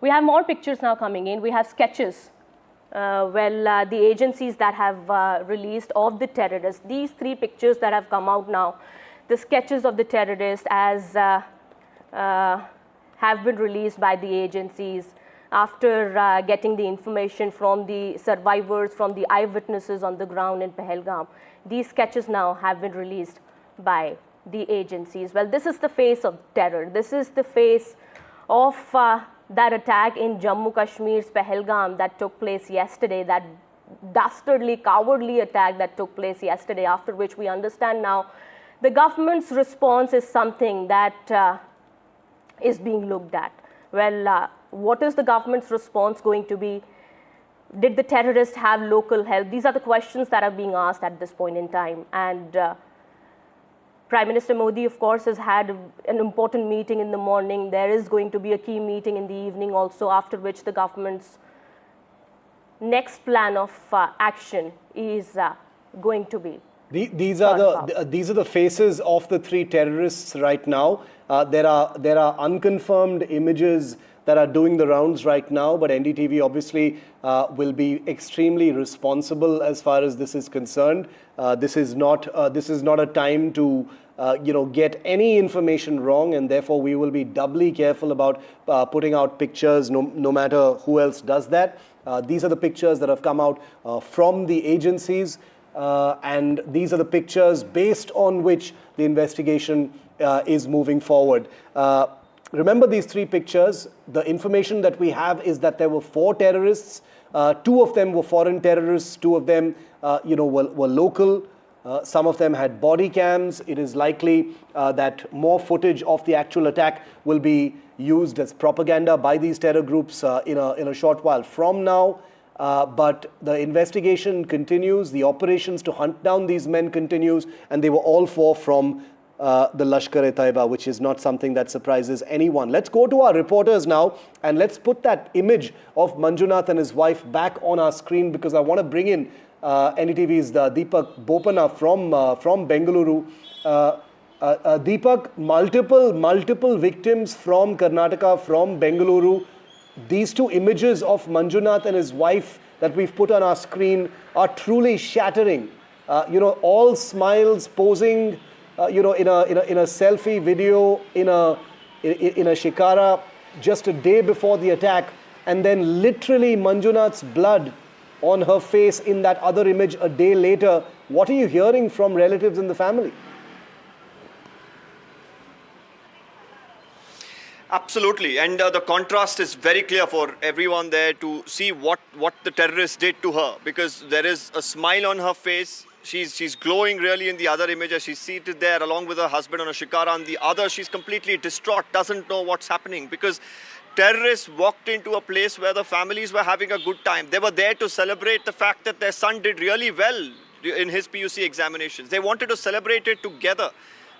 We have more pictures now coming in. We have sketches. The agencies that have released of the terrorists, these 3 pictures that have come out now, the sketches of the terrorists as have been released by the agencies after getting the information from the survivors, from the eyewitnesses on the ground in Pahalgam. These sketches now have been released by the agencies. Well, this is the face of terror. This is the face of that attack in Jammu Kashmir's Pahalgam that took place yesterday, that dastardly, cowardly attack that took place yesterday, after which we understand now the government's response is something that is being looked at. Well, what is the government's response going to be? Did the terrorists have local help? These are the questions that are being asked at this point in time. And Prime Minister Modi, of course, has had an important meeting in the morning. There is going to be a key meeting in the evening also, after which the government's next plan of action is going to be. These are the faces of the 3 terrorists right now. There are unconfirmed images that are doing the rounds right now, but NDTV obviously will be extremely responsible as far as this is concerned. This is not a time to get any information wrong, and therefore we will be doubly careful about putting out pictures, no matter who else does that. These are the pictures that have come out from the agencies, and these are the pictures based on which the investigation is moving forward. Remember these 3 pictures. The information that we have is that there were 4 terrorists. 2 of them were foreign terrorists. 2 of them, were local. Some of them had body cams. It is likely that more footage of the actual attack will be used as propaganda by these terror groups in a short while from now. But the investigation continues. The operations to hunt down these men continues, and they were all 4 from the Lashkar-e-Taiba, which is not something that surprises anyone. Let's go to our reporters now, and let's put that image of Manjunath and his wife back on our screen, because I want to bring in NDTV's Deepak Bopana from Bengaluru. Deepak, multiple victims from Karnataka, from Bengaluru. These 2 images of Manjunath and his wife that we've put on our screen are truly shattering. All smiles, posing, in a selfie video, in a shikara, just a day before the attack, and then literally Manjunath's blood on her face in that other image a day later. What are you hearing from relatives in the family? Absolutely, and the contrast is very clear for everyone there to see what the terrorists did to her, because there is a smile on her face. She's glowing really in the other image as she's seated there along with her husband on a shikara. On the other, she's completely distraught, doesn't know what's happening, because terrorists walked into a place where the families were having a good time. They were there to celebrate the fact that their son did really well in his PUC examinations. They wanted to celebrate it together.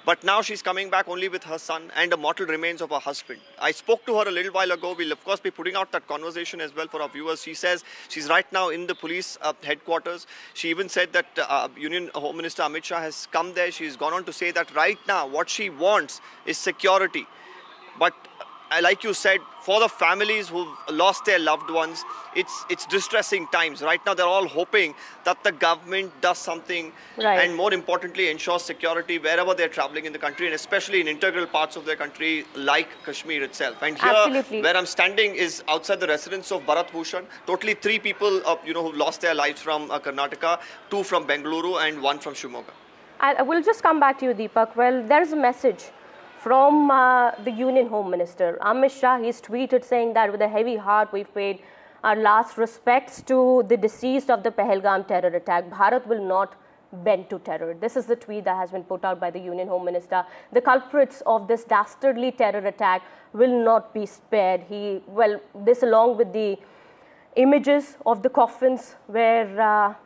But now she's coming back only with her son and the mortal remains of her husband. I spoke to her a little while ago. We'll of course be putting out that conversation as well for our viewers. She says she's right now in the police headquarters. She even said that Union Home Minister Amit Shah has come there. She's gone on to say that right now what she wants is security. But like you said, for the families who've lost their loved ones, it's distressing times. Right now, they're all hoping that the government does something, and more importantly, ensures security wherever they're traveling in the country, and especially in integral parts of their country, like Kashmir itself. And here, where I'm standing, is outside the residence of Bharat Bhushan. Totally 3 people, who've lost their lives from Karnataka, 2 from Bengaluru, and 1 from Shimoga. I will just come back to you, Deepak. Well, there's a message from the Union Home Minister Amit Shah. He's tweeted saying that with a heavy heart we've paid our last respects to the deceased of the Pahalgam terror attack. Bharat will not bend to terror. This is the tweet that has been put out by the Union Home Minister. The culprits of this dastardly terror attack will not be spared. This along with the images of the coffins where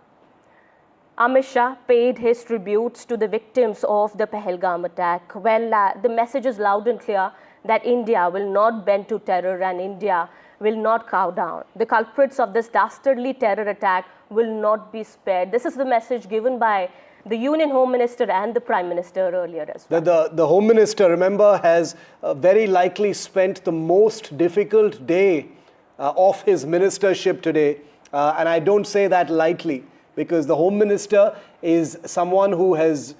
Amit Shah paid his tributes to the victims of the Pahalgam attack. Well, the message is loud and clear that India will not bend to terror and India will not cow down. The culprits of this dastardly terror attack will not be spared. This is the message given by the Union Home Minister and the Prime Minister earlier as well. The Home Minister, remember, has very likely spent the most difficult day of his ministership today. And I don't say that lightly, because the Home Minister is someone who has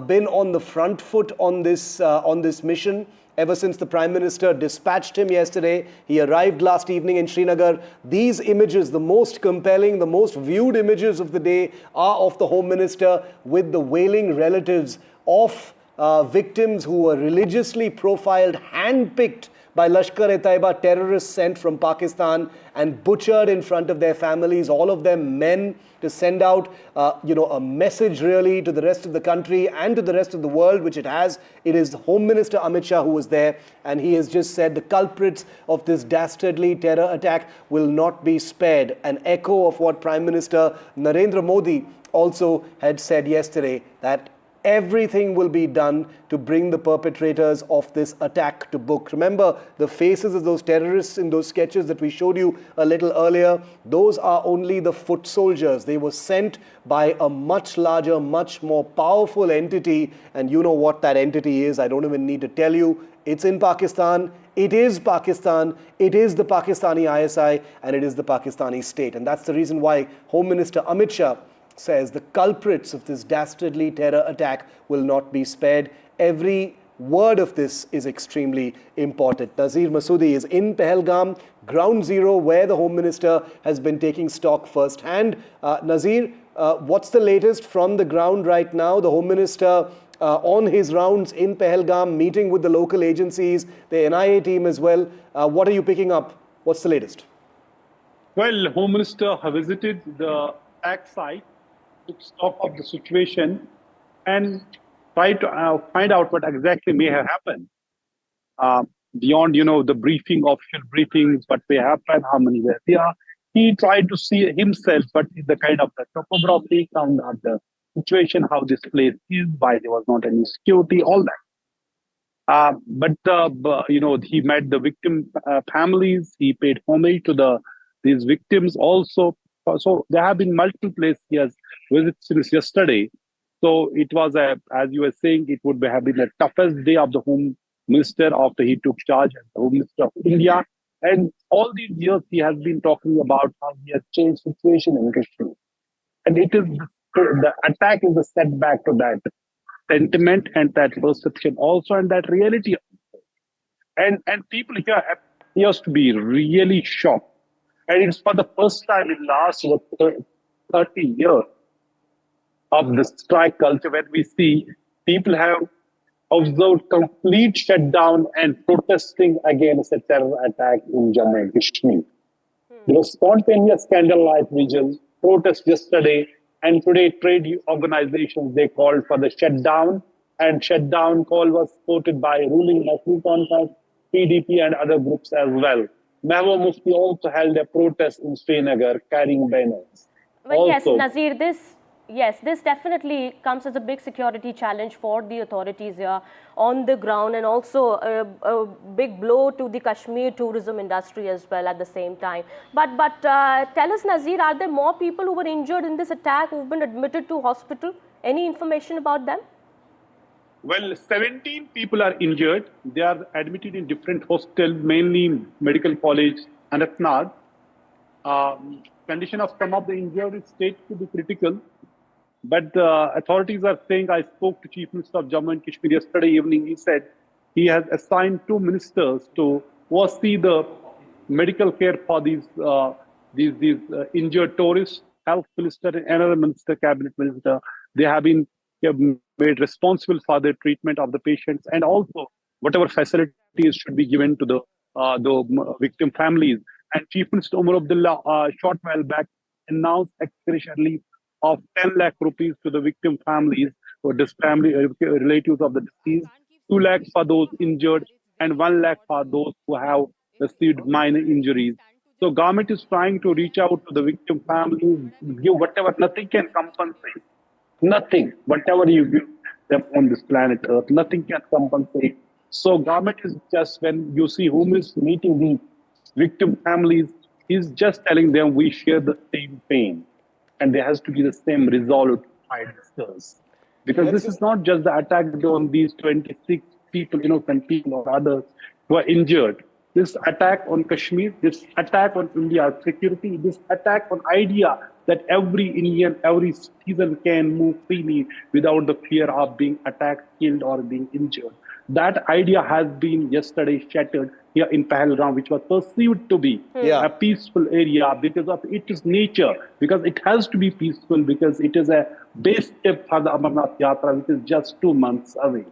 been on the front foot on this mission ever since the Prime Minister dispatched him yesterday. He arrived last evening in Srinagar. These images, the most compelling, the most viewed images of the day, are of the Home Minister with the wailing relatives of victims who were religiously profiled, handpicked by Lashkar-e-Taiba terrorists sent from Pakistan and butchered in front of their families, all of them men, to send out a message really to the rest of the country and to the rest of the world, which it has. It is Home Minister Amit Shah who was there, and he has just said the culprits of this dastardly terror attack will not be spared. An echo of what Prime Minister Narendra Modi also had said yesterday, that everything will be done to bring the perpetrators of this attack to book. Remember, the faces of those terrorists in those sketches that we showed you a little earlier, those are only the foot soldiers. They were sent by a much larger, much more powerful entity, and you know what that entity is. I don't even need to tell you. It's in Pakistan. It is Pakistan. It is the Pakistani ISI, and it is the Pakistani state. And that's the reason why Home Minister Amit Shah says the culprits of this dastardly terror attack will not be spared. Every word of this is extremely important. Nazir Masoodi is in Pahalgam, ground zero, where the Home Minister has been taking stock firsthand. Nazir, what's the latest from the ground right now? The Home Minister on his rounds in Pahalgam, meeting with the local agencies, the NIA team as well. What are you picking up? What's the latest? Well, Home Minister have visited the attack site, took stock of the situation, and try to find out what exactly may have happened. Beyond, the briefing, official briefings, what may happen, how many were there. He tried to see himself, but the kind of the topography, found out the situation, how this place is, why there was not any security, all that. He met the victim families. He paid homage to these victims also. So there have been multiple places he has visited since yesterday. So it was, as you were saying, it would have been the toughest day of the Home Minister after he took charge as the Home Minister of India. And all these years he has been talking about how he has changed situation in Kashmir. And it is the attack is a setback to that sentiment and that perception also, and that reality. And people here appears to be really shocked. And it's for the first time in last 30 years of the strike culture when we see people have observed complete shutdown and protesting against a terror attack in Jammu and Kashmir. There was spontaneous candlelight vigils, protests yesterday, and today trade organizations, they called for the shutdown, and shutdown call was supported by ruling National Conference, PDP and other groups as well. Mehbooba Mufti also held a protest in Srinagar carrying banners. Well, also, yes, Nazir, this definitely comes as a big security challenge for the authorities here on the ground, and also a big blow to the Kashmir tourism industry as well at the same time. But tell us, Nazir, are there more people who were injured in this attack who've been admitted to hospital? Any information about them? Well, 17 people are injured. They are admitted in different hospitals, mainly Medical College Anantnag. Condition of some of the injured is stated to be critical. But the authorities are saying, I spoke to Chief Minister of Jammu and Kashmir yesterday evening. He said he has assigned 2 ministers to oversee the medical care for these injured tourists. Health Minister and another minister, Cabinet Minister, they have been made responsible for the treatment of the patients, and also whatever facilities should be given to the victim families. And Chief Minister Omar Abdullah, short while back, announced extradition relief of 10 lakh rupees to the victim families, or relatives of the deceased, 2 lakhs for those injured, and 1 lakh for those who have received minor injuries. So government is trying to reach out to the victim families, give whatever, nothing can compensate. Nothing, whatever you give them on this planet Earth, nothing can compensate. So government is just, when you see whom is meeting the victim families, is just telling them we share the same pain. And there has to be the same resolve to fight this. Because this is not just the attack on these 26 people, 10 people or others who are injured. this attack on Kashmir, this attack on India's security, this attack on idea that every Indian, every citizen can move freely without the fear of being attacked, killed, or being injured. That idea has been yesterday shattered here in Pahalgam, which was perceived to be a peaceful area because of its nature, because it has to be peaceful, because it is a base step for the Amarnath Yatra, which is just 2 months away.